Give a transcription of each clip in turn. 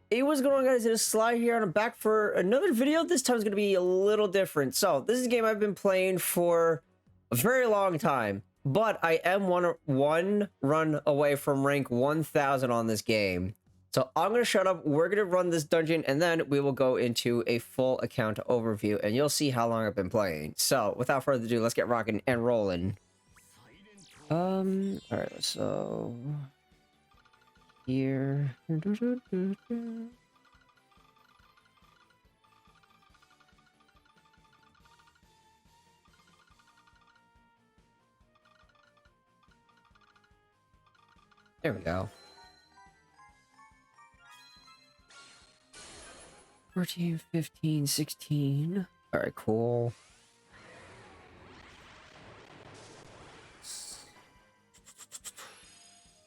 Hey, what's going on, guys? It is Sly here, and I'm back for another video. This time is going to be a little different. So, this is a game I've been playing for a very long time, but I am one run away from rank 1000 on this game. So, I'm going to shut up. We're going to run this dungeon, and then we will go into a full account overview, and you'll see how long I've been playing. So, without further ado, let's get rocking and rolling. Alright, so... here. There we go. 14, 15, 16. Alright, cool.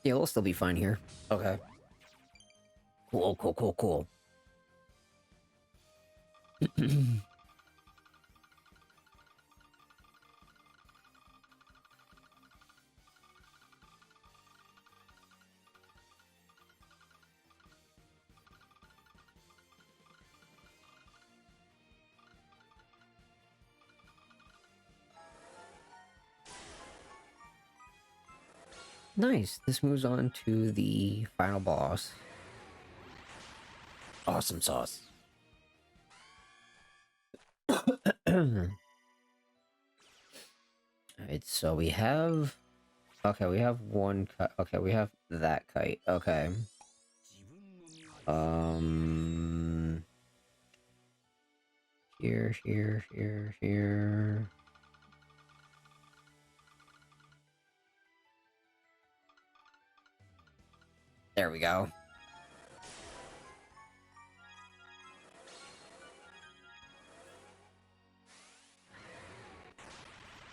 Yeah, we'll still be fine here. Okay. Cool. Nice. This moves on to the final boss. Awesome sauce. Alright, so we have... okay, we have one kite. Okay, we have that kite. Okay. Here. There we go.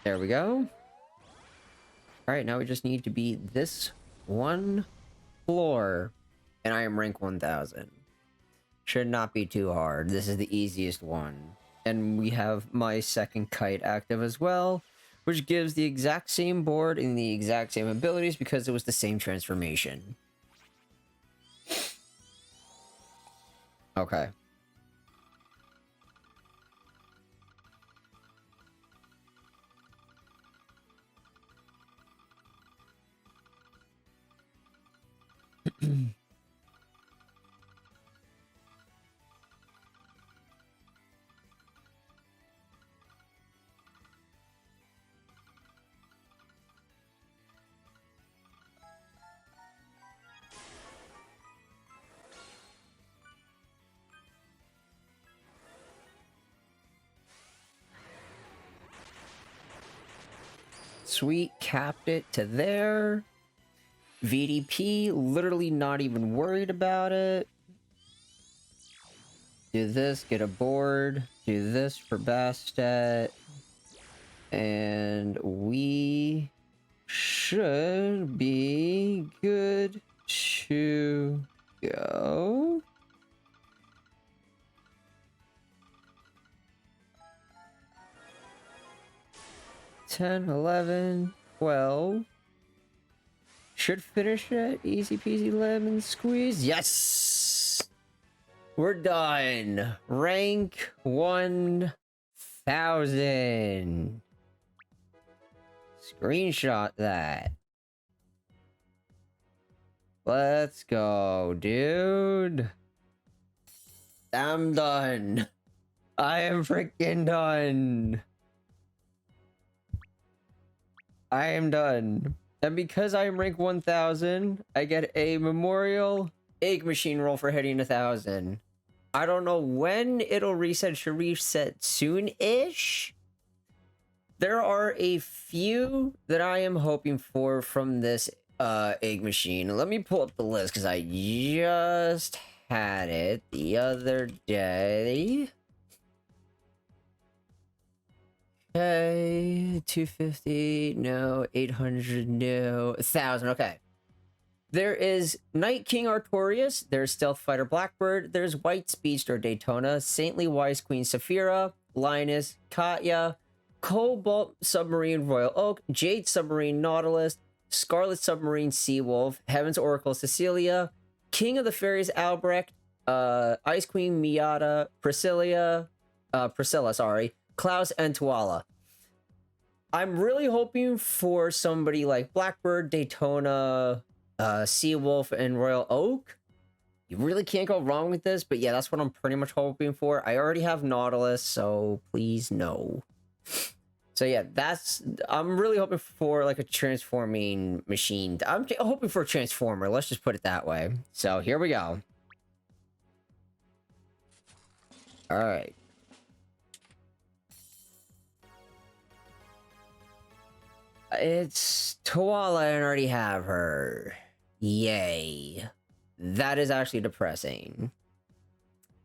There we go. Alright, now we just need to beat this one floor. And I am rank 1000. Should not be too hard. This is the easiest one. And we have my second kite active as well, which gives the exact same board and the exact same abilities because it was the same transformation. Okay. Sweet, capped it to there. VDP, literally not even worried about it. Do this, get a board. Do this for Bastet. And we should be good to go. $10, $11, $12. Should finish it. Easy peasy lemon squeeze. Yes! We're done. Rank 1000. Screenshot that. Let's go, dude. I'm done. I am freaking done. I am done. And because I am rank 1000, I get a memorial egg machine roll for hitting 1000. I don't know when it'll reset. Should reset soon-ish. There are a few that I am hoping for from this egg machine. Let me pull up the list because I just had it the other day. Okay, 250, no. 800, no. 1000, okay. There is Night King Artorias, there's Stealth Fighter Blackbird, there's White Speedster Daytona, Saintly Wise Queen Saphira, Lioness, Katya, Cobalt Submarine Royal Oak, Jade Submarine Nautilus, Scarlet Submarine Seawolf, Heaven's Oracle Cecilia, King of the Fairies Albrecht, Ice Queen, Miata, Priscilla, sorry, Klaus, and Tuala. I'm really hoping for somebody like Blackbird, Daytona, Seawolf, and Royal Oak. You really can't go wrong with this, but yeah, that's what I'm pretty much hoping for. I already have Nautilus, so please no. So yeah, I'm really hoping for like a transforming machine. I'm hoping for a transformer, let's just put it that way. So here we go. All right. It's Tuala and I already have her. Yay. That is actually depressing.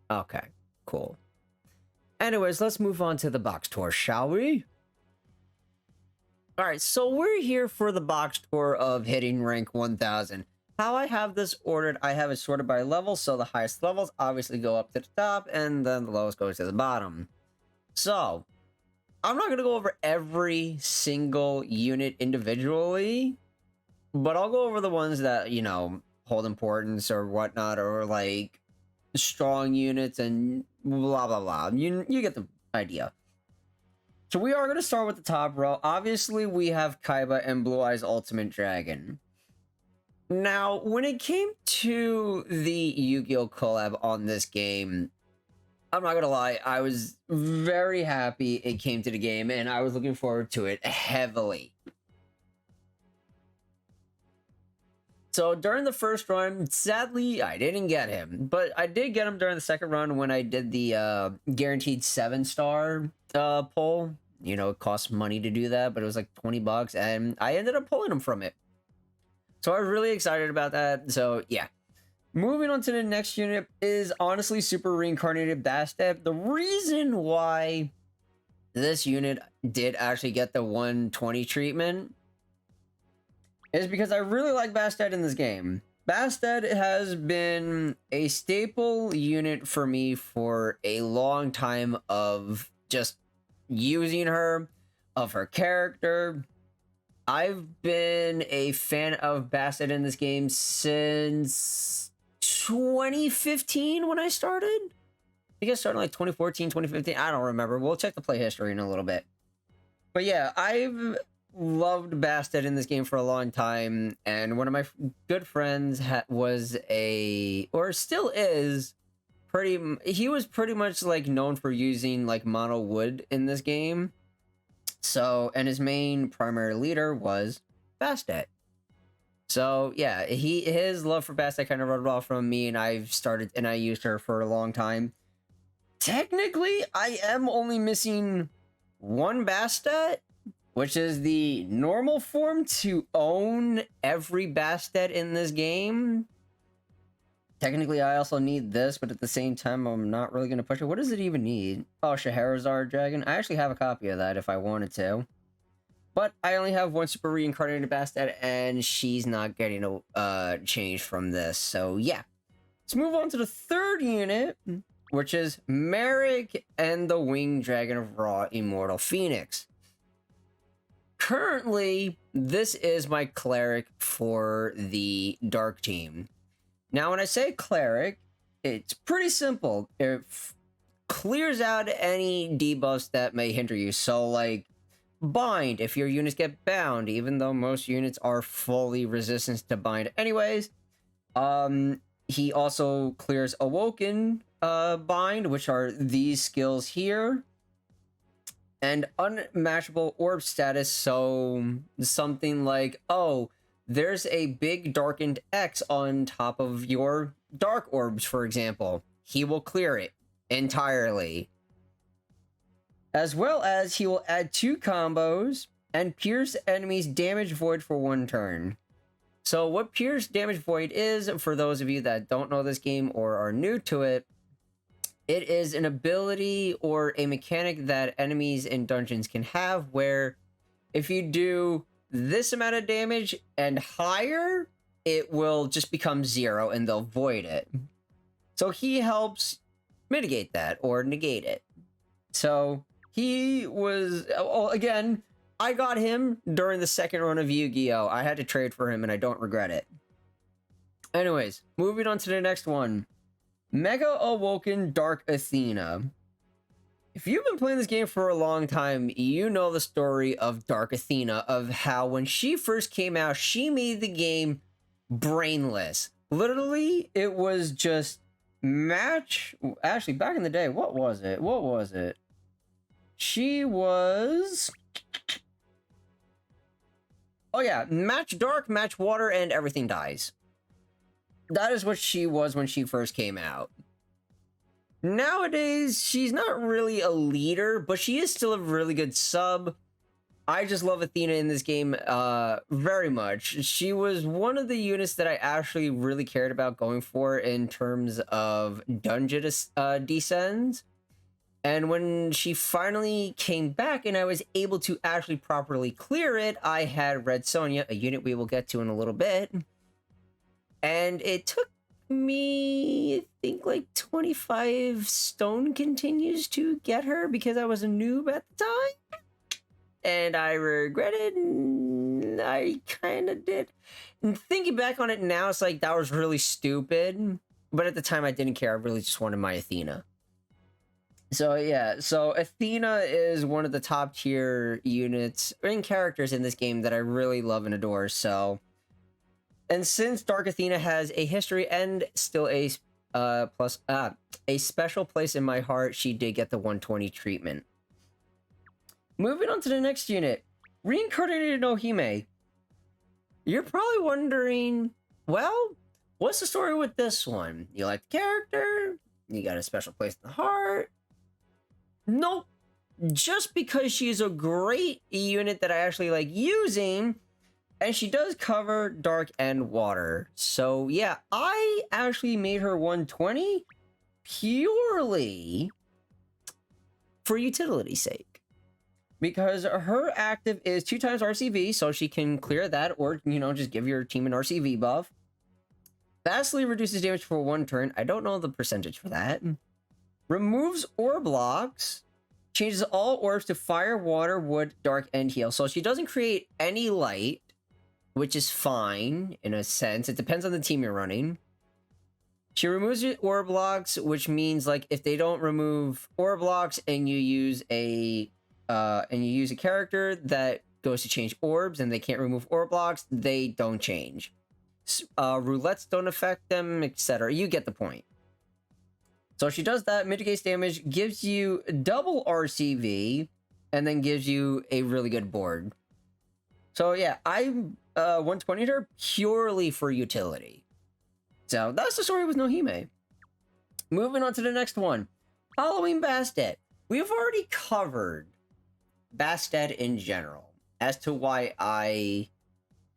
Okay, cool. Anyways, let's move on to the box tour, shall we? Alright, so we're here for the box tour of hitting rank 1000. How I have this ordered, I have it sorted by level, so the highest levels obviously go up to the top, and then the lowest goes to the bottom. So, I'm not going to go over every single unit individually, but I'll go over the ones that, you know, hold importance or whatnot, or like strong units and blah blah blah. You get the idea. So we are going to start with the top row. Obviously, we have Kaiba and Blue Eyes Ultimate Dragon. Now, when it came to the Yu-Gi-Oh! Collab on this game, I'm not going to lie, I was very happy it came to the game, and I was looking forward to it heavily. So during the first run, sadly, I didn't get him, but I did get him during the second run when I did the guaranteed 7-star pull. You know, it costs money to do that, but it was like 20 bucks, and I ended up pulling him from it. So I was really excited about that. So yeah. Moving on to the next unit is honestly Super Reincarnated Bastet. The reason why this unit did actually get the 120 treatment is because I really like Bastet in this game. Bastet has been a staple unit for me for a long time of just using her, of her character. I've been a fan of Bastet in this game since 2015 when I started. I think I started like 2014, 2015. I don't remember. We'll check the play history in a little bit. But yeah, I've loved Bastet in this game for a long time, and one of my good friends was or still is, he was pretty much like known for using like mono wood in this game. So, and his main primary leader was Bastet. So yeah, his love for Bastet kind of rubbed off from me, and I used her for a long time. Technically, I am only missing one Bastet, which is the normal form to own every Bastet in this game. Technically, I also need this, but at the same time, I'm not really going to push it. What does it even need? Oh, Scheherazade Dragon. I actually have a copy of that if I wanted to. But I only have one Super Reincarnated Bastet, and she's not getting a change from this. So, yeah. Let's move on to the third unit, which is Merrick and the Winged Dragon of Ra Immortal Phoenix. Currently, this is my cleric for the Dark Team. Now, when I say cleric, it's pretty simple. It clears out any debuffs that may hinder you. So, like, bind if your units get bound, even though most units are fully resistant to bind anyways. He also clears Awoken bind, which are these skills here. And unmatchable orb status, so something like, oh, there's a big darkened X on top of your dark orbs, for example. He will clear it entirely. As well as he will add 2 combos and pierce enemies damage void for 1 turn. So what pierce damage void is, for those of you that don't know this game or are new to it, it is an ability or a mechanic that enemies in dungeons can have where if you do this amount of damage and higher, it will just become 0 and they'll void it. So he helps mitigate that or negate it. So he was, well, again, I got him during the second run of Yu-Gi-Oh! I had to trade for him and I don't regret it. Anyways, moving on to the next one. Mega Awoken Dark Athena. If you've been playing this game for a long time, you know the story of Dark Athena, of how when she first came out, she made the game brainless. Literally, it was just match. Actually, back in the day, what was it? What was it? She was. Oh, yeah. Match dark, match water, and everything dies. That is what she was when she first came out. Nowadays, she's not really a leader, but she is still a really good sub. I just love Athena in this game very much. She was one of the units that I actually really cared about going for in terms of dungeon descends. And when she finally came back and I was able to actually properly clear it, I had Red Sonja, a unit we will get to in a little bit. And it took me, I think, like 25 stone continues to get her because I was a noob at the time. And I regretted, and I kind of did. And thinking back on it now, it's like that was really stupid. But at the time, I didn't care. I really just wanted my Athena. So yeah, so Athena is one of the top tier units and characters in this game that I really love and adore. So, and since Dark Athena has a history and still a special place in my heart, she did get the 120 treatment. Moving on to the next unit, Reincarnated Nohime. You're probably wondering, well, what's the story with this one? You like the character? You got a special place in the heart? Nope. Just because she's a great unit that I actually like using, and she does cover dark and water. So yeah, I actually made her 120 purely for utility's sake. Because her active is 2 times RCV, so she can clear that, or, you know, just give your team an RCV buff. Vastly reduces damage for 1 turn. I don't know the percentage for that. Removes orb blocks. Changes all orbs to fire, water, wood, dark, and heal. So she doesn't create any light, which is fine, in a sense. It depends on the team you're running. She removes your orb blocks, which means, like, if they don't remove orb blocks and you use a character that goes to change orbs and they can't remove orb blocks, they don't change. Roulettes don't affect them, etc. You get the point. So she does that, mitigates damage, gives you double RCV, and then gives you a really good board. So yeah, I 120'd her purely for utility. So that's the story with Nohime. Moving on to the next one. Halloween Bastet. We've already covered Bastet in general as to why I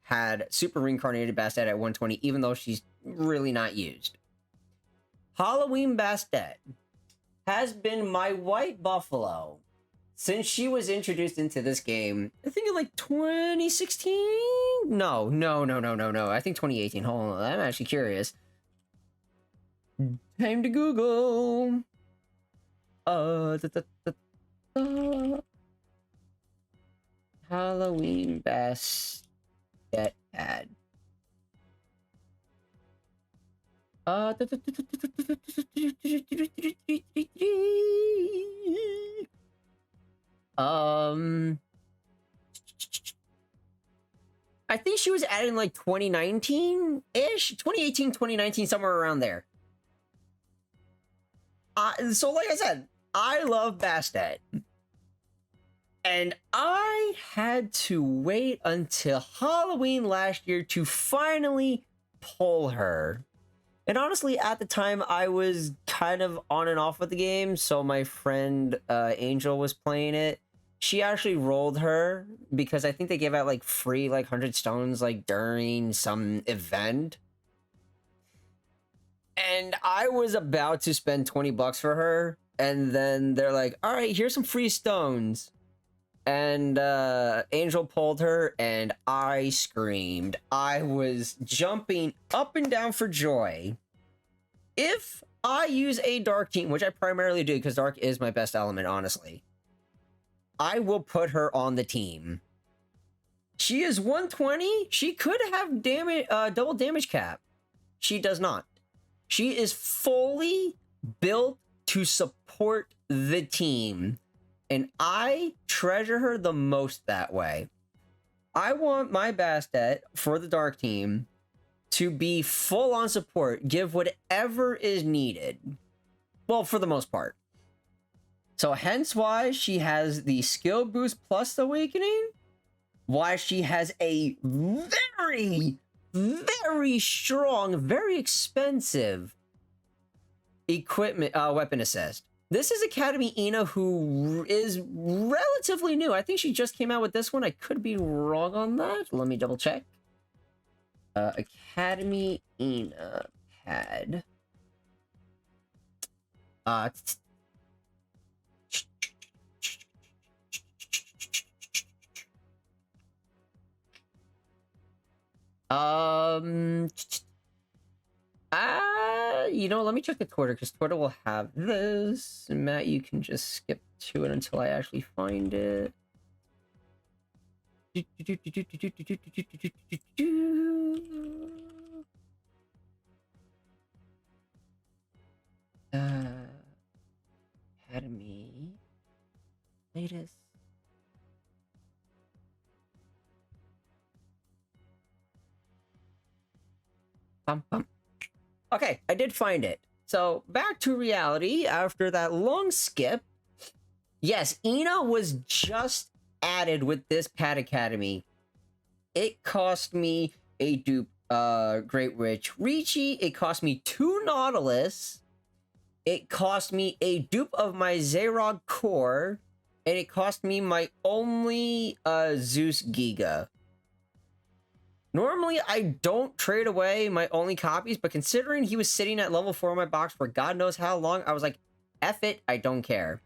had super reincarnated Bastet at 120, even though she's really not used. Halloween Bastet has been my white buffalo since she was introduced into this game. I think in like 2016? No. I think 2018. Hold on, I'm actually curious. Time to Google. Halloween Bastet ad. I think she was added in like 2019-ish, 2018, 2019, somewhere around there. So like I said, I love Bastet. And I had to wait until Halloween last year to finally pull her. And honestly, at the time, I was kind of on and off with the game, so my friend Angel was playing it. She actually rolled her because I think they gave out like free like 100 stones like during some event. And I was about to spend 20 bucks for her, and then they're like, all right, here's some free stones. And Angel pulled her, and I screamed. I was jumping up and down for joy. If I use a dark team, which I primarily do because dark is my best element, honestly, I will put her on the team. She is 120. She could have damage, double damage cap. She does not. She is fully built to support the team, and I treasure her the most that way. I want my Bastet for the Dark team to be full on support, give whatever is needed. Well, for the most part. So hence why she has the skill boost plus Awakening, why she has a very, very strong, very expensive equipment weapon assist. This is Academy Ina, who is relatively new. I think she just came out with this one. I could be wrong on that. Let me double check. Academy Ina pad. You know, let me check the Twitter, because Twitter will have this. Matt, you can just skip to it until I actually find it. Academy latest. Okay, I did find it. So back to reality after that long skip. Yes, Ina was just added with this Pad Academy. It cost me a dupe Great Witch Ricci. It cost me 2 Nautilus. It cost me a dupe of my Xerog Core. And it cost me my only Zeus Giga. Normally, I don't trade away my only copies, but considering he was sitting at level 4 in my box for God knows how long, I was like, F it, I don't care.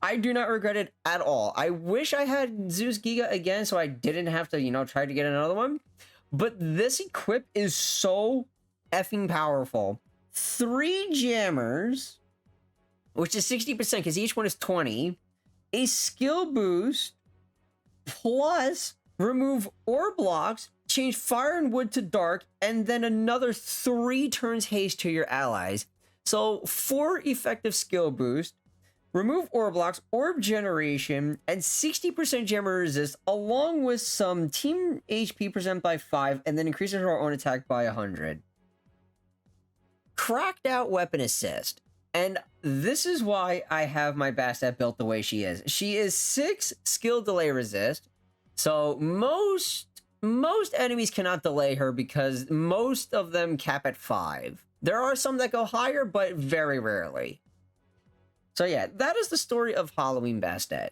I do not regret it at all. I wish I had Zeus Giga again so I didn't have to, you know, try to get another one. But this equip is so effing powerful. 3 jammers, which is 60% because each one is 20. A skill boost, plus remove ore blocks, change fire and wood to dark, and then another 3 turns haste to your allies. So 4 effective skill boost, remove ore blocks, orb generation, and 60% jammer resist, along with some team HP percent by 5, and then increases her own attack by 100. Cracked out weapon assist. And this is why I have my Bastet built the way she is. She is 6 skill delay resist. So most enemies cannot delay her because most of them cap at 5. There are some that go higher, but very rarely. So yeah, that is the story of Halloween Bastet.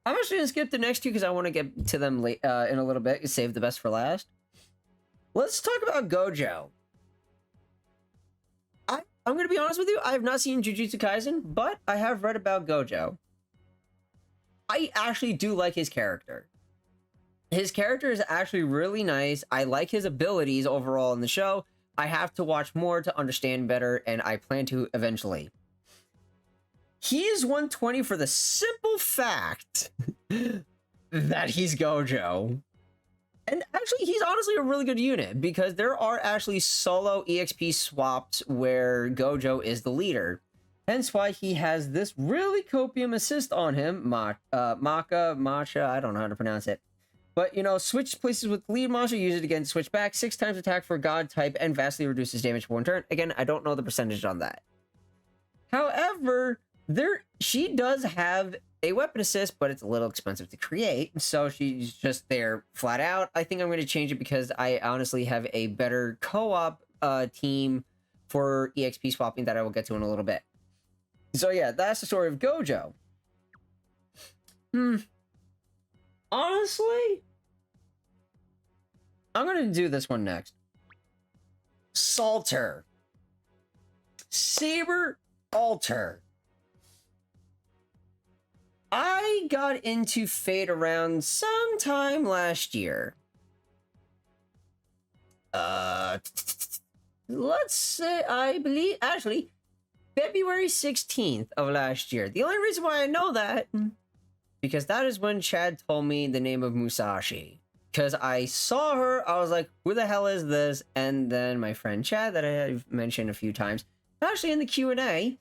I'm actually going to skip the next 2 because I want to get to them late, in a little bit. Save the best for last. Let's talk about Gojo. I'm going to be honest with you, I have not seen Jujutsu Kaisen, but I have read about Gojo. I actually do like his character. His character is actually really nice. I like his abilities overall in the show. I have to watch more to understand better, and I plan to eventually. He is 120 for the simple fact that he's Gojo. And actually, he's honestly a really good unit, because there are actually solo EXP swaps where Gojo is the leader. Hence why he has this really copium assist on him. Macha, I don't know how to pronounce it. But, you know, switch places with lead monster, use it again, switch back, 6 times attack for god type, and vastly reduces damage for 1 turn. Again, I don't know the percentage on that. However, she does have a weapon assist, but it's a little expensive to create, so she's just there flat out. I think I'm going to change it because I honestly have a better co-op team for EXP swapping that I will get to in a little bit. So yeah, that's the story of Gojo. Honestly, I'm going to do this one next. Salter. Saber Alter. I got into Fate around sometime last year. Let's say, I believe, actually, February 16th of last year. The only reason why I know that, because that is when Chad told me the name of Musashi. because I saw her, I was like, who the hell is this? And then my friend Chad, that I have mentioned a few times, actually in the Q&A,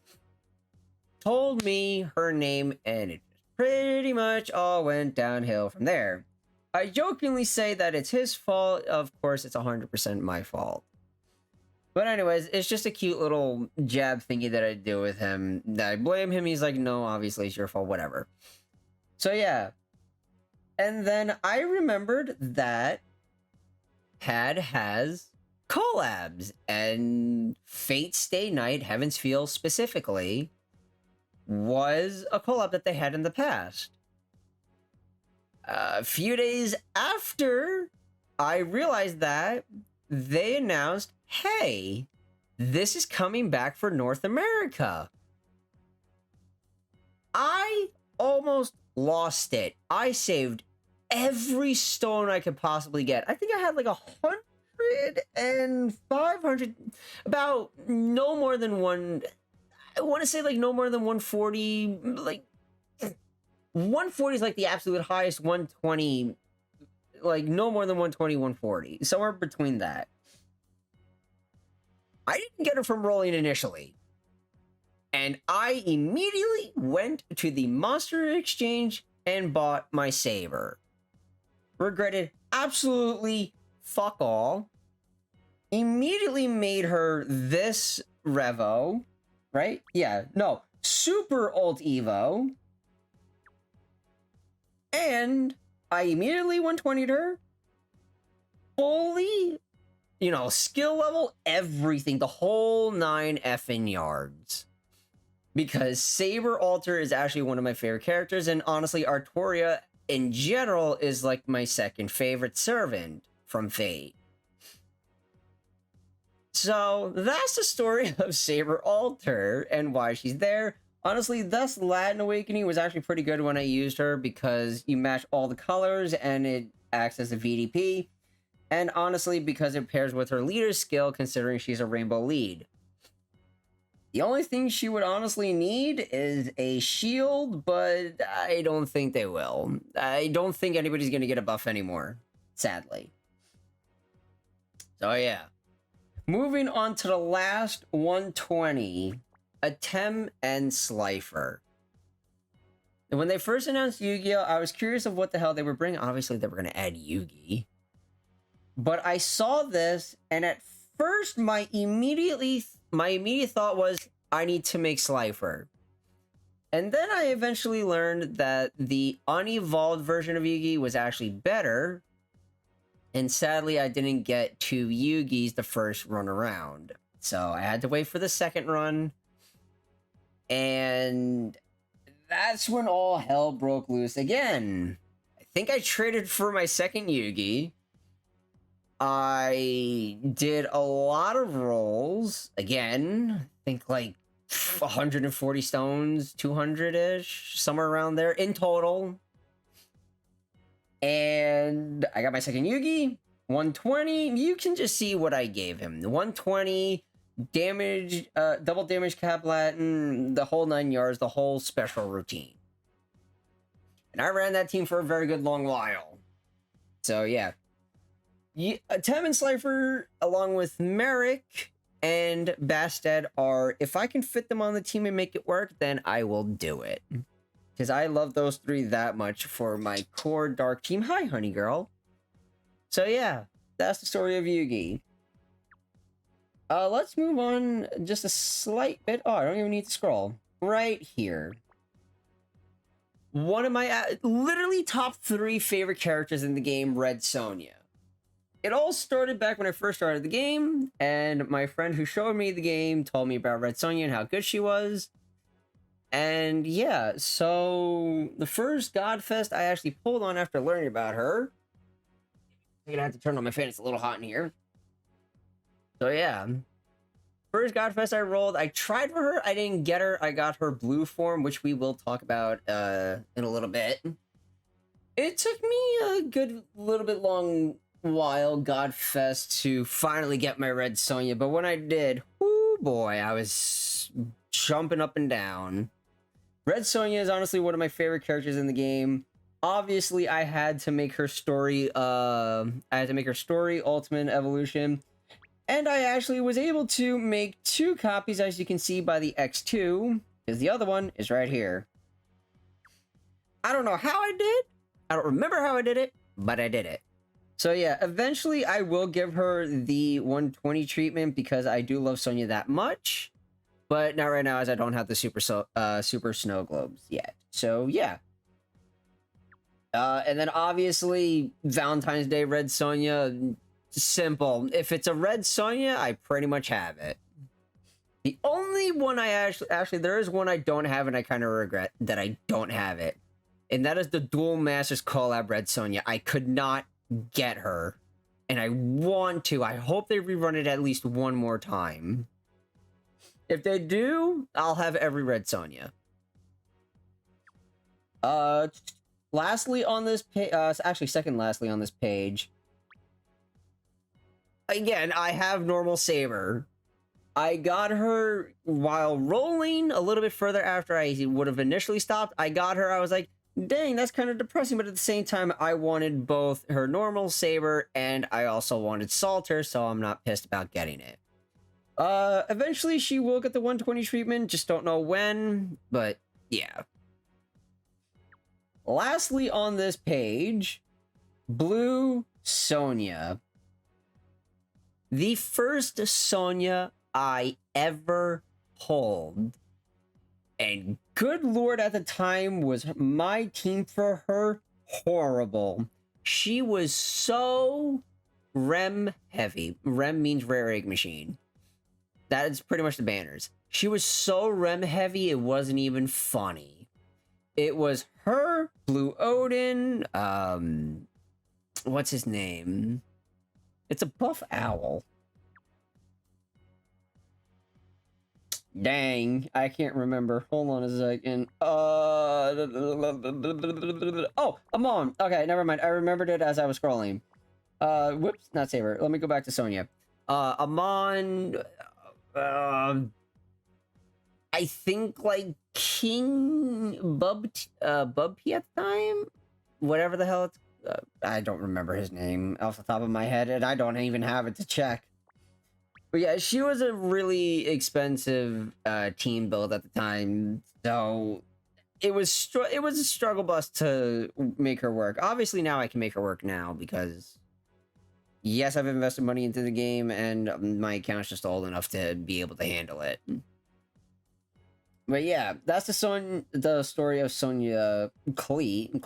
told me her name, and it pretty much all went downhill from there. I jokingly say that it's his fault. Of course, it's 100% my fault. But anyways, it's just a cute little jab thingy that I do with him. I blame him. He's like, no, obviously it's your fault, whatever. So yeah. And then I remembered that Had has collabs, and Fate Stay Night, Heaven's Feel specifically, was a collab that they had in the past. A few days after I realized that, they announced, hey, this is coming back for North America. I almost lost it. I saved every stone I could possibly get. I think I had like 100 and 500, about no more than one. I want to say like no more than 140. Like 140 is like the absolute highest. 120, like no more than 120, 140, somewhere between that. I didn't get it from rolling initially, and I immediately went to the Monster Exchange and bought my Saber. Regretted absolutely fuck all. Immediately made her this Revo, right? Yeah, no, Super Ult Evo. And I immediately 120'd her. Fully, skill level, everything, the whole 9 effing yards. Because Saber Alter is actually one of my favorite characters, and honestly, Artoria in general is like my second favorite servant from Fate. So that's the story of Saber Alter and why she's there. Honestly, thus Latin Awakening was actually pretty good when I used her, because you match all the colors and it acts as a VDP. And honestly, because it pairs with her leader skill, considering she's a rainbow lead. The only thing she would honestly need is a shield, but I don't think they will. I don't think anybody's going to get a buff anymore, sadly. So yeah. Moving on to the last 120, Atem and Slifer. And when they first announced Yu-Gi-Oh!, I was curious of what the hell they were bringing. Obviously, they were going to add Yugi. But I saw this, and at first, my immediate thought was, I need to make Slifer. And then I eventually learned that the unevolved version of Yugi was actually better. And sadly, I didn't get 2 Yugis the first run around. So I had to wait for the second run. And that's when all hell broke loose again. I think I traded for my second Yugi. I did a lot of rolls. Again, I think like 140 stones, 200-ish, somewhere around there in total. And I got my second Yugi, 120. You can just see what I gave him. 120, damage, double damage cap Latin, the whole 9 yards, the whole special routine. And I ran that team for a very good long while. So yeah. Atem and Slifer, along with Merrick and Bastet, are, if I can fit them on the team and make it work, then I will do it. Because I love those 3 that much for my core dark team. Hi, honey girl. So yeah, that's the story of Yugi. Let's move on just a slight bit. Oh, I don't even need to scroll. Right here. One of my literally top 3 favorite characters in the game, Red Sonja. It all started back when I first started the game, and my friend who showed me the game told me about Red Sonja and how good she was. And yeah, so the first Godfest I actually pulled on after learning about her. I'm gonna have to turn on my fan, it's a little hot in here. So yeah, first Godfest I rolled, I tried for her, I didn't get her, I got her blue form, which we will talk about in a little bit. It took me a good little bit long while Godfest to finally get my Red Sonja, but when I did, oh boy, I was jumping up and down. Red Sonja is honestly one of my favorite characters in the game. Obviously, I had to make her story. I had to make her story Ultimate Evolution, and I actually was able to make 2 copies, as you can see by the X2, because the other one is right here. I don't know how I did. I don't remember how I did it, but I did it. So yeah, eventually I will give her the 120 treatment because I do love Sonya that much, but not right now as I don't have the super snow globes yet. So yeah. And then obviously Valentine's Day Red Sonya, simple. If it's a Red Sonya, I pretty much have it. The only one I actually there is one I don't have and I kind of regret that I don't have it. And that is the Dual Masters collab Red Sonya. I could not get her. And I want to. I hope they rerun it at least one more time. If they do, I'll have every Red Sonya. Lastly on this page, actually second lastly on this page. Again, I have normal Saber. I got her while rolling a little bit further after I would have initially stopped. I got her, I was like, dang, that's kind of depressing, but at the same time, I wanted both her normal Saber and I also wanted Salter, so I'm not pissed about getting it. Eventually she will get the 120 treatment, just don't know when, but yeah. Lastly on this page, Blue Sonya. The first Sonya I ever pulled. And good lord, at the time, was my team for her horrible. She was so Rem heavy. Rem means rare egg machine. That is pretty much the banners. She was so Rem heavy, it wasn't even funny. It was her, Blue Odin, what's his name? It's a buff owl. Dang, I can't remember. Hold on a second. Oh, Amon. Okay, never mind. I remembered it as I was scrolling. Whoops, not Saber. Let me go back to Sonya. Amon. I think like King Bubby at the time, whatever the hell it's. I don't remember his name off the top of my head, and I don't even have it to check. But yeah, she was a really expensive team build at the time, so it was a struggle bus to make her work. Obviously, now I can make her work now because yes, I've invested money into the game, and my account's just old enough to be able to handle it. But yeah, that's the story of Sonya Clea. I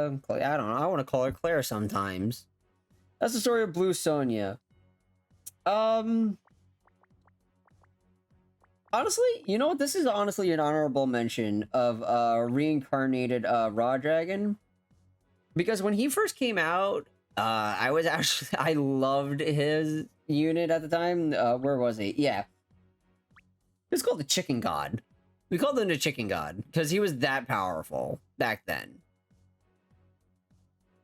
don't know. I want to call her Claire sometimes. That's the story of Blue Sonya. Honestly, you know what? This is honestly an honorable mention of reincarnated Raw Dragon. Because when he first came out, I loved his unit at the time. Where was he? Yeah. It's called the Chicken God. We called him the Chicken God because he was that powerful back then.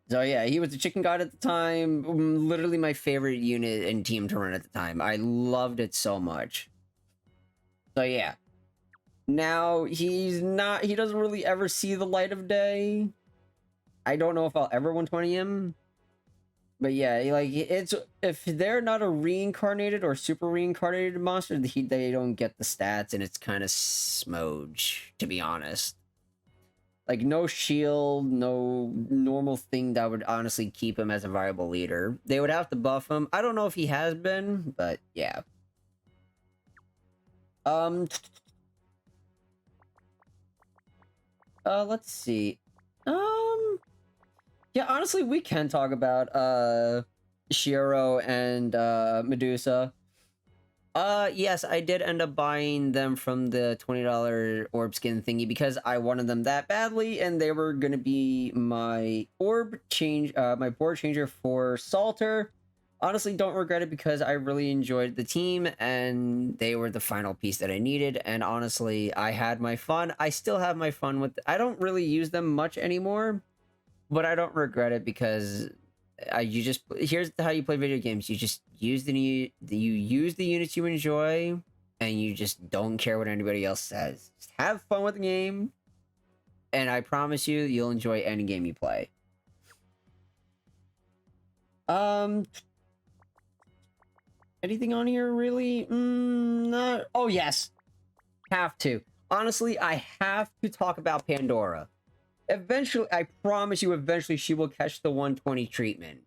So yeah, he was the Chicken God at the time. Literally my favorite unit in Team to run at the time. I loved it so much. So yeah. Now he doesn't really ever see the light of day. I don't know if I'll ever 120 him. But yeah, like if they're not a reincarnated or super reincarnated monster, they don't get the stats, and it's kind of smooge, to be honest. Like no shield, no normal thing that would honestly keep him as a viable leader. They would have to buff him. I don't know if he has been, but yeah. Let's see. Yeah, honestly, we can talk about Shiro and Medusa. Yes, I did end up buying them from the $20 orb skin thingy because I wanted them that badly, and they were gonna be my orb change, my board changer for Salter. Honestly, don't regret it because I really enjoyed the team, and they were the final piece that I needed. And honestly, I had my fun. I still have my fun with. I don't really use them much anymore. But I don't regret it because here's how you play video games. You just use you use the units you enjoy, and you just don't care what anybody else says. Just have fun with the game, and I promise you, you'll enjoy any game you play. Anything on here really? Not. Oh yes, have to. Honestly, I have to talk about Pandora. Eventually, I promise you, eventually she will catch the 120 treatment.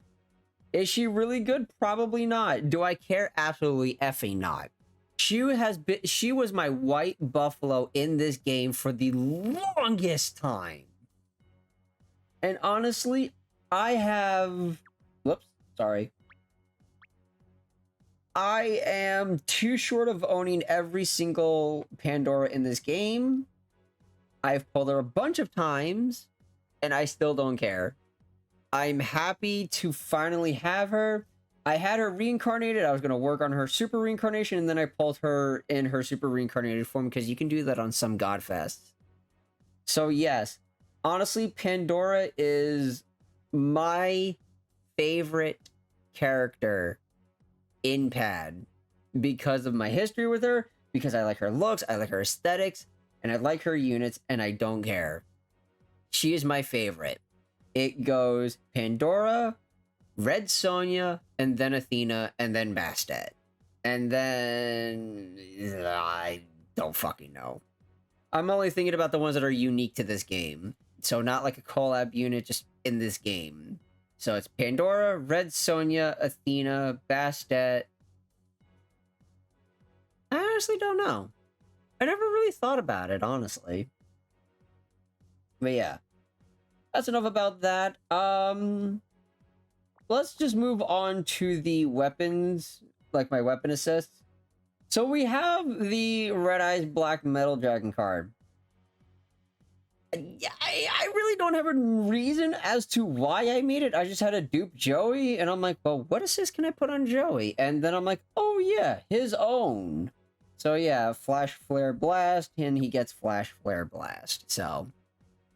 Is she really good? Probably not. Do I care? Absolutely effing not. She was my white buffalo in this game for the longest time. And honestly, I have... Whoops, sorry. I am too short of owning every single Pandora in this game. I've pulled her a bunch of times, and I still don't care. I'm happy to finally have her. I had her reincarnated. I was going to work on her super reincarnation, and then I pulled her in her super reincarnated form, because you can do that on some Godfests. So yes, honestly, Pandora is my favorite character in Pad because of my history with her, because I like her looks, I like her aesthetics, and I like her units, and I don't care. She is my favorite. It goes Pandora, Red Sonja, and then Athena, and then Bastet. And then... I don't fucking know. I'm only thinking about the ones that are unique to this game. So not like a collab unit, just in this game. So it's Pandora, Red Sonja, Athena, Bastet. I honestly don't know. I never really thought about it, honestly. But yeah. That's enough about that. Let's just move on to the weapons, like my weapon assists. So we have the Red Eyes Black Metal Dragon card. I really don't have a reason as to why I made it. I just had to dupe Joey, and I'm like, well, what assist can I put on Joey? And then I'm like, oh yeah, his own. So yeah, Flash Flare Blast, and he gets Flash Flare Blast. So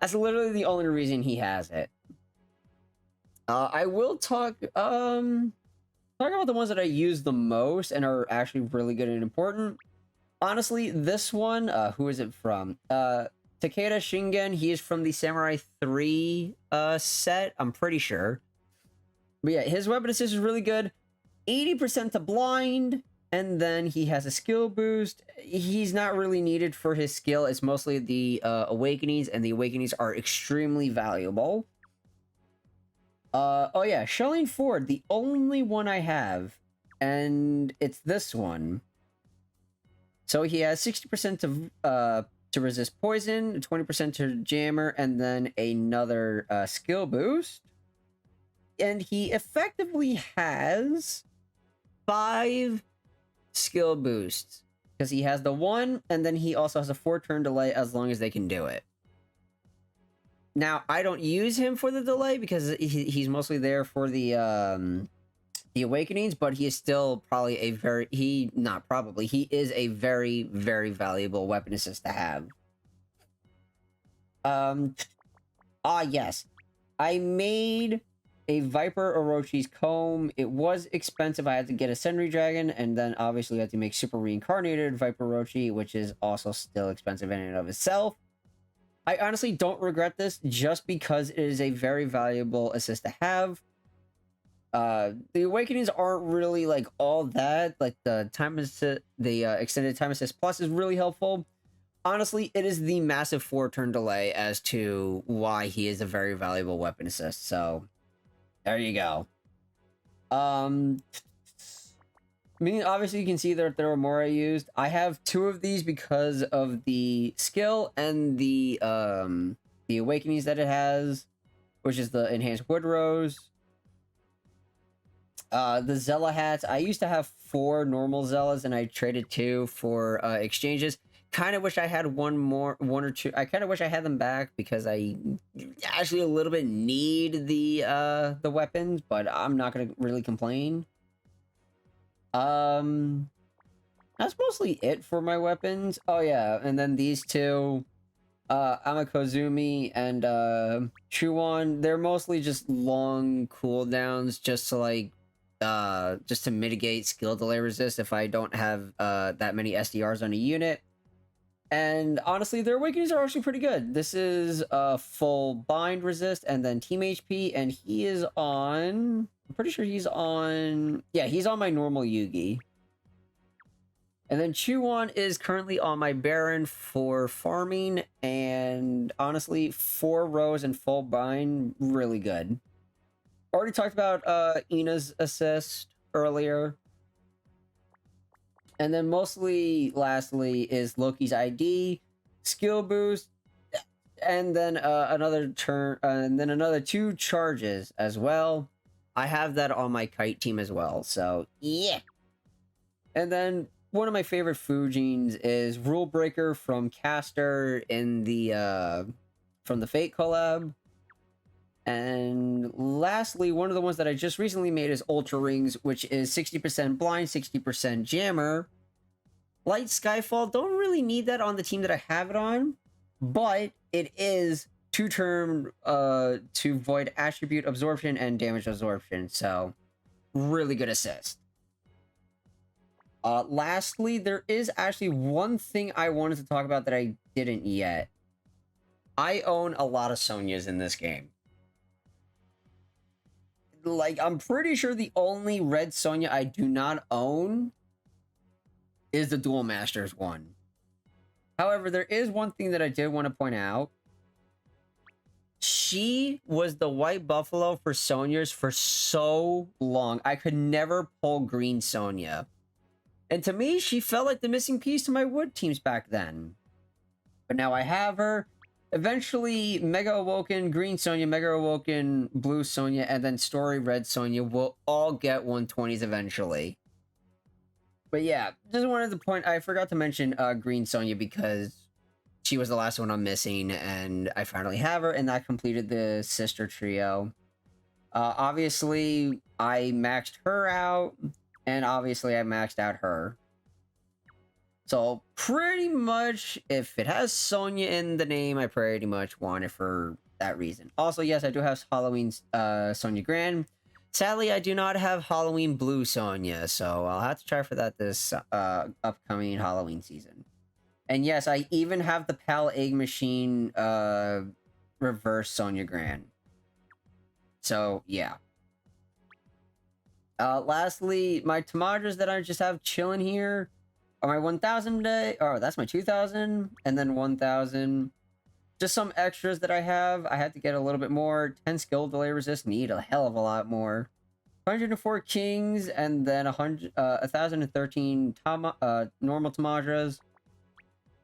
that's literally the only reason he has it. I will talk about the ones that I use the most and are actually really good and important. Honestly, this one, who is it from? Takeda Shingen, he is from the Samurai 3 set, I'm pretty sure. But yeah, his weapon assist is really good. 80% to blind, and then he has a skill boost. He's not really needed for his skill. It's mostly the awakenings, and the awakenings are extremely valuable. Oh yeah, Shelling Ford, the only one I have, and it's this one. So he has 60% to resist poison, 20% to jammer, and then another skill boost. And he effectively has 5 skill boosts, because he has the 1, and then he also has a 4-turn delay as long as they can do it. Now, I don't use him for the delay because he's mostly there for the awakenings, but he is still probably a very... he is a very, very valuable weapon assist to have. Yes. I made a Viper Orochi's Comb. It was expensive. I had to get a Senri Dragon, and then obviously I had to make Super Reincarnated Viper Orochi, which is also still expensive in and of itself. I honestly don't regret this, just because it is a very valuable assist to have. The awakenings aren't really like all that. Like the time assist, the extended time assist plus is really helpful. Honestly, it is the massive 4-turn delay as to why he is a very valuable weapon assist. So there you go. I mean, obviously you can see that there are more I used. I have 2 of these because of the skill and the awakenings that it has, which is the enhanced wood rose. The Zella hats. I used to have 4 normal Zellas, and I traded 2 for exchanges. Kind of wish I had one or two. I kind of wish I had them back because I actually a little bit need the weapons, but I'm not gonna really complain. That's mostly it for my weapons. Oh yeah, and then these 2, Amakozumi and Chuan, they're mostly just long cooldowns just to like just to mitigate skill delay resist if I don't have that many SDRs on a unit. And honestly, their awakenings are actually pretty good. This is a full bind resist and then team HP, and he is on. I'm pretty sure he's on. Yeah, he's on my normal Yugi. And then Chuan is currently on my Baron for farming, and honestly, 4 rows and full bind, really good. Already talked about Ina's assist earlier. And then mostly, lastly, is Loki's ID, skill boost, and then another turn, and then another 2 charges as well. I have that on my kite team as well, so yeah. And then one of my favorite Fujins is Rule Breaker from Caster in the from the Fate collab. And lastly, one of the ones that I just recently made is Ultra Rings, which is 60% blind, 60% jammer. Light Skyfall, don't really need that on the team that I have it on, but it is 2-turn to void attribute absorption and damage absorption, so really good assist. Lastly, there is actually one thing I wanted to talk about that I didn't yet. I own a lot of Sonyas in this game. Like, I'm pretty sure the only red Sonya I do not own is the Duel Masters one. However, there is one thing that I did want to point out. She was the white buffalo for Sonyas for so long. I could never pull green Sonya. And to me, she felt like the missing piece to my wood teams back then. But now I have her. Eventually, Mega Awoken, Green Sonya, Mega Awoken, Blue Sonya, and then Story Red Sonya will all get 120s eventually. But yeah, just wanted to point, I forgot to mention Green Sonya because she was the last one I'm missing, and I finally have her, and that completed the sister trio. Obviously, I maxed her out, and obviously I maxed out her. So pretty much, if it has Sonya in the name, I pretty much want it for that reason. Also, yes, I do have Halloween Sonya Grand. Sadly, I do not have Halloween Blue Sonya, so I'll have to try for that this upcoming Halloween season. And yes, I even have the PAL Egg Machine Reverse Sonya Grand. So, yeah. Lastly, my Tamadras that I just have chilling here are my 1,000 day. Oh, that's my 2,000, and then 1,000. Just some extras that I have. I had to get a little bit more. 10 skill delay resist. Need a hell of a lot more. 104 kings, and then 1,013 normal Tamadras.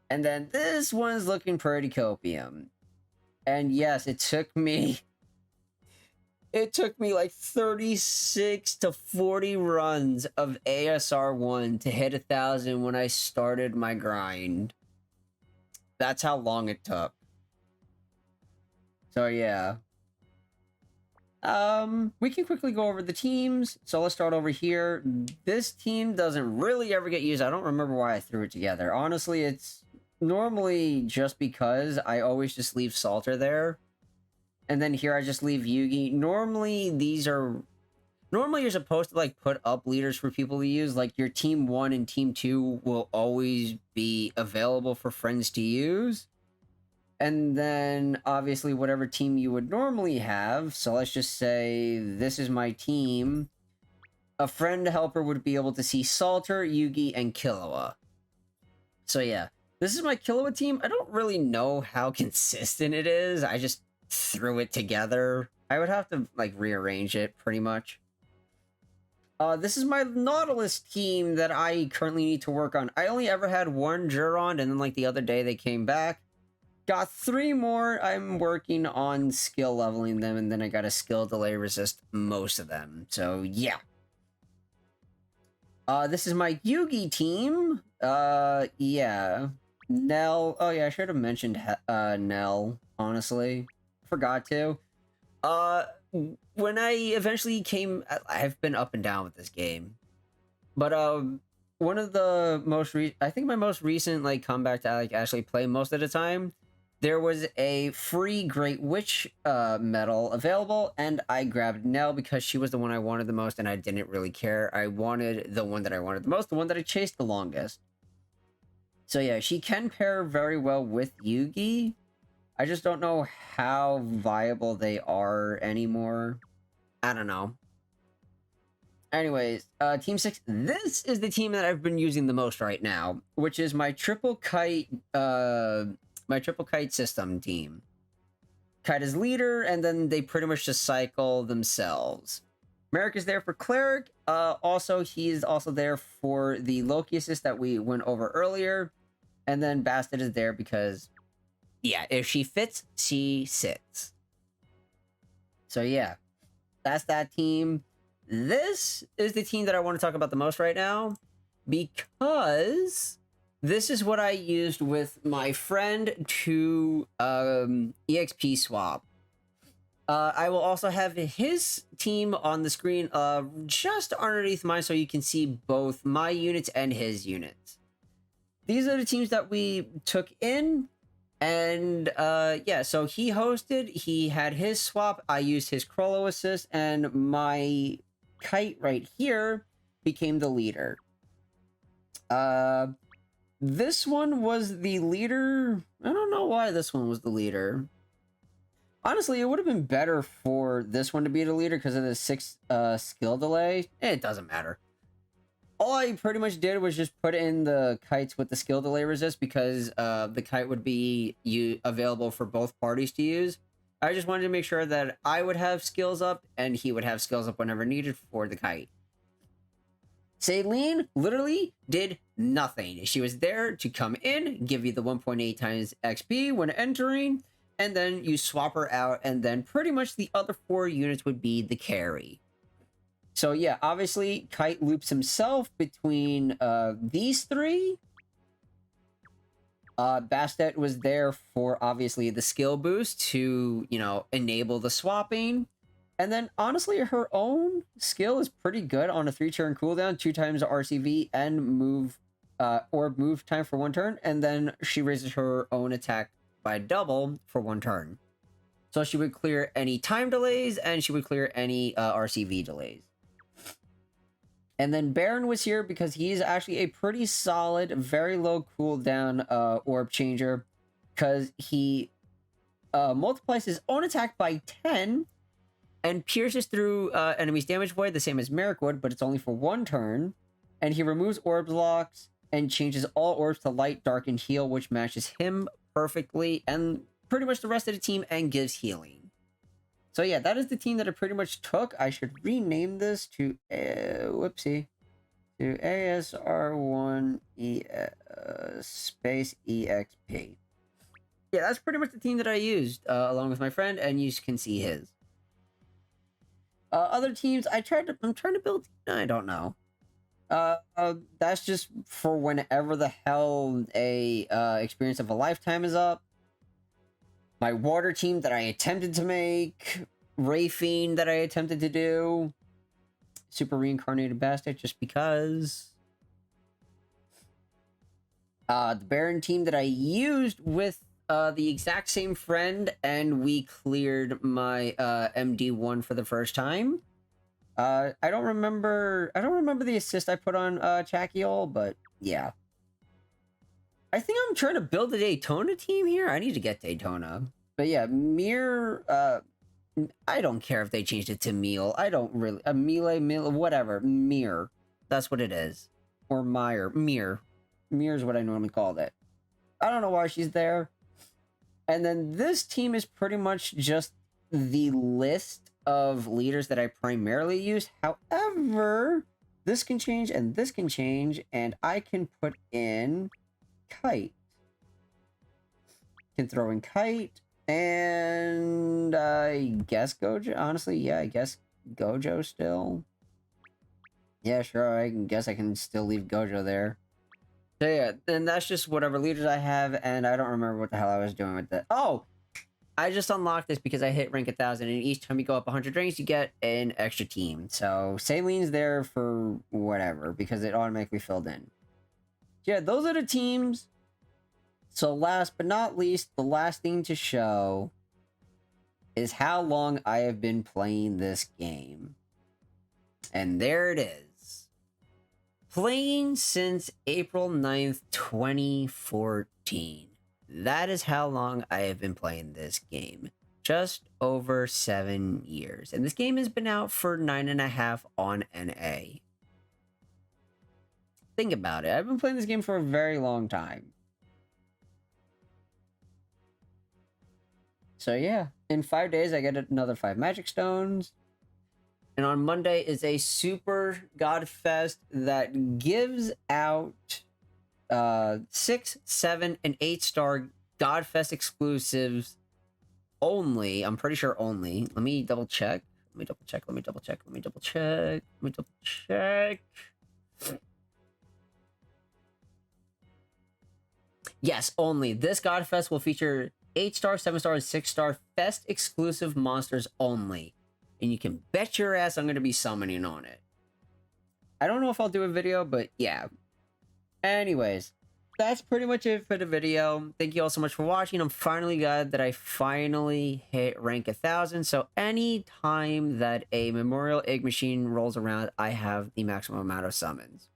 And then this one's looking pretty copium. And yes, it took me like 36 to 40 runs of ASR1 to hit 1,000 when I started my grind. That's how long it took. So yeah. We can quickly go over the teams. So let's start over here. This team doesn't really ever get used. I don't remember why I threw it together. Honestly, it's normally just because I always just leave Salter there. And then here I just leave Yugi. Normally you're supposed to like put up leaders for people to use. Like your team 1 and team 2 will always be available for friends to use. And then obviously whatever team you would normally have. So let's just say this is my team. A friend helper would be able to see Salter, Yugi, and Killua. So yeah, this is my Killua team. I don't really know how consistent it is. I just threw it together. I would have to like rearrange it pretty much. This is my Nautilus team that I currently need to work on. I only ever had 1 Juron, and then like the other day they came back. Got 3 more. I'm working on skill leveling them, and then I got a skill delay resist most of them. So yeah. This is my Yugi team. Yeah. Nell. Oh yeah, I should have mentioned Nell, honestly. Forgot to. When I eventually came, I've been up and down with this game, but one of the I think my most recent like comeback to like actually play most of the time, there was a free Great Witch medal available, and I grabbed Nell because she was the one I wanted the most, and I didn't really care. I wanted the one that I wanted the most, the one that I chased the longest. So yeah, she can pair very well with Yugi. I just don't know how viable they are anymore. I don't know. Anyways, Team 6, this is the team that I've been using the most right now, which is my triple kite system team. Kite is leader, and then they pretty much just cycle themselves. Merrick is there for Cleric. Also, he's also there for the Loki assist that we went over earlier. And then Bastet is there because, yeah, if she fits, she sits. So yeah, that's that team. This is the team that I want to talk about the most right now because this is what I used with my friend to EXP swap. I will also have his team on the screen just underneath mine so you can see both my units and his units. These are the teams that we took in. And yeah, so he hosted, he had his swap, I used his Krollo assist, and my kite right here became the leader. This one was the leader. I don't know why this one was the leader. Honestly, it would have been better for this one to be the leader because of the 6 skill delay. It doesn't matter. All I pretty much did was just put in the kites with the skill delay resist because the kite would be available for both parties to use. I just wanted to make sure that I would have skills up and he would have skills up whenever needed for the kite. Saline literally did nothing. She was there to come in, give you the 1.8 times XP when entering, and then you swap her out, and then pretty much the other 4 units would be the carry. So yeah, obviously, Kite loops himself between these 3. Bastet was there for, obviously, the skill boost to, you know, enable the swapping. And then, honestly, her own skill is pretty good on a 3-turn cooldown, 2 times RCV, and move time for 1 turn. And then she raises her own attack by double for 1 turn. So she would clear any time delays, and she would clear any RCV delays. And then Baron was here because he's actually a pretty solid, very low cooldown orb changer, because he multiplies his own attack by 10 and pierces through enemies' damage void, the same as Merrick would, but it's only for 1 turn. And he removes orb locks and changes all orbs to light, dark, and heal, which matches him perfectly and pretty much the rest of the team and gives healing. So yeah, that is the team that I pretty much took. I should rename this to, whoopsie, to ASR1 space EXP. Yeah, that's pretty much the team that I used, along with my friend, and you can see his. Other teams, I'm trying to build, I don't know. That's just for whenever the hell a experience of a lifetime is up. My water team that I attempted to make, Ray Fiend that I attempted to do, Super Reincarnated Bastet just because. The Baron team that I used with the exact same friend, and we cleared my MD1 for the first time. I don't remember the assist I put on Chakiol, but yeah. I think I'm trying to build a Daytona team here. I need to get Daytona. But yeah, Mir, I don't care if they changed it to Meal. I don't really, Meal, whatever. Mir. That's what it is. Or Meyer. Mir. Mir is what I normally called it. I don't know why she's there. And then this team is pretty much just the list of leaders that I primarily use. However, this can change and this can change, and I can put in Kite. Can throw in Kite, and I guess Gojo. Honestly, yeah, I guess Gojo still. Yeah, sure, I guess I can still leave Gojo there. So yeah, then that's just whatever leaders I have, and I don't remember what the hell I was doing with that. Oh! I just unlocked this because I hit rank 1000, and each time you go up 100 ranks, you get an extra team. So, Saline's there for whatever, because it automatically filled in. Yeah, those are the teams. So last but not least, the last thing to show is how long I have been playing this game. And there it is. Playing since April 9th, 2014. That is how long I have been playing this game. Just over 7 years. And this game has been out for 9.5 on NA. Think about it. I've been playing this game for a very long time. So yeah, in 5 days I get another 5 magic stones. And on Monday is a super Godfest that gives out 6, 7, and 8-star Godfest exclusives only. I'm pretty sure only. Let me double check. Let me double check. Let me double check. Let me double check. Let me double check. Yes, only. This Godfest will feature 8-star, 7-star, and 6-star Fest exclusive monsters only. And you can bet your ass I'm going to be summoning on it. I don't know if I'll do a video, but yeah. Anyways, that's pretty much it for the video. Thank you all so much for watching. I'm finally glad that I finally hit rank 1,000. So any time that a Memorial Egg Machine rolls around, I have the maximum amount of summons.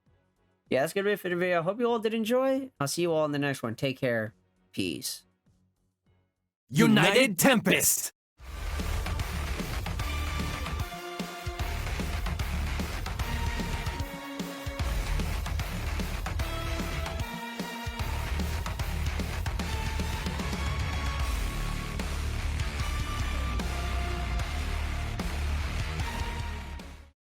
Yeah, that's going to be it for the video. I hope you all did enjoy. I'll see you all in the next one. Take care. Peace. United Tempest!